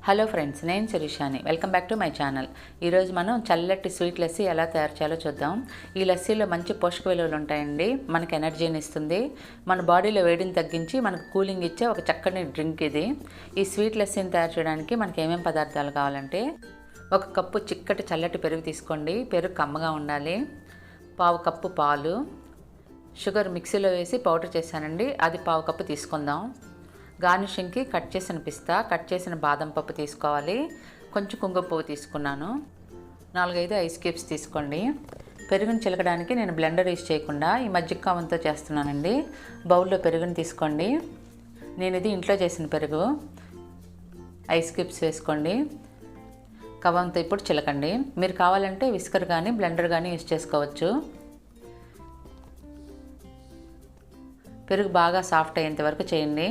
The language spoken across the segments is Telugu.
హలో ఫ్రెండ్స్, నేను శిరీషాని. Welcome back to my channel. ఈరోజు మనం చల్లటి స్వీట్ లస్సీ ఎలా తయారు చేయాలో చూద్దాం. ఈ లస్సీలో మంచి పోషక విలువలు ఉంటాయండి. మనకు ఎనర్జీని ఇస్తుంది. మన బాడీలో వేడిని తగ్గించి మనకు కూలింగ్ ఇచ్చే ఒక చక్కని డ్రింక్ ఇది. ఈ స్వీట్ లస్సీని తయారు చేయడానికి మనకి ఏమేమి పదార్థాలు కావాలంటే, ఒక కప్పు చిక్కటి చల్లటి పెరుగు తీసుకోండి. పెరుగు కమ్మగా ఉండాలి. పావు కప్పు పాలు, షుగర్ మిక్సీలో వేసి పౌడర్ చేశానండి, అది పావు కప్పు తీసుకుందాం. గార్నిషింగ్కి కట్ చేసిన పిస్తా, కట్ చేసిన బాదం పప్పు తీసుకోవాలి. కొంచెం కుంకుమ పువ్వు తీసుకున్నాను. 4-5 ఐస్ క్యూబ్స్ తీసుకోండి. పెరుగుని చిలకడానికి నేను బ్లెండర్ యూస్ చేయకుండా ఈ మజ్జిగ కవంతో చేస్తున్నానండి. బౌల్లో పెరుగుని తీసుకోండి. నేను ఇది ఇంట్లో చేసిన పెరుగు. ఐస్ క్యూబ్స్ వేసుకోండి. కవంతో ఇప్పుడు చిలకండి. మీరు కావాలంటే విస్కర్ కానీ బ్లెండర్ కానీ యూస్ చేసుకోవచ్చు. పెరుగు బాగా సాఫ్ట్ అయ్యేంత వరకు చేయండి.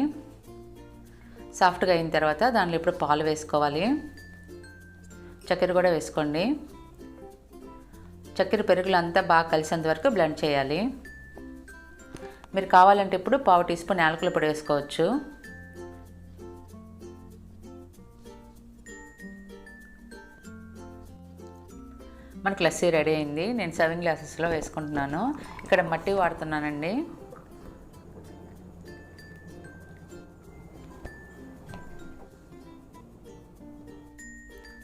సాఫ్ట్గా అయిన తర్వాత దానిలో ఇప్పుడు పాలు వేసుకోవాలి. చక్కెర కూడా వేసుకోండి. చక్కెర పెరుగులు అంతా బాగా కలిసేంత వరకు బ్లెండ్ చేయాలి. మీరు కావాలంటే ఇప్పుడు పావు టీ స్పూన్ యాలకుల పొడి వేసుకోవచ్చు. మనకు లస్సీ రెడీ అయింది. నేను సర్వింగ్ గ్లాసెస్లో వేసుకుంటున్నాను. ఇక్కడ మట్టి వాడుతున్నానండి.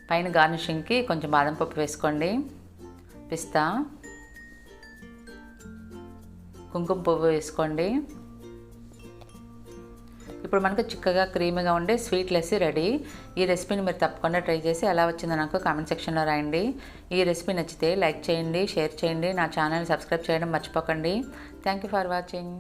పైన గార్నిషింగ్కి కొంచెం బాదం పప్పు వేసుకోండి. పిస్తా, కుంకుమ పువ్వు వేసుకోండి. ఇప్పుడు మనకు చిక్కగా క్రీమీగా ఉండే స్వీట్ లస్సీ రెడీ. ఈ రెసిపీని మీరు తప్పకుండా ట్రై చేసి ఎలా వచ్చిందో నాకు కామెంట్ సెక్షన్లో రాయండి. ఈ రెసిపీ నచ్చితే లైక్ చేయండి, షేర్ చేయండి. నా ఛానల్ని సబ్స్క్రైబ్ చేయడం మర్చిపోకండి. Thank you for watching.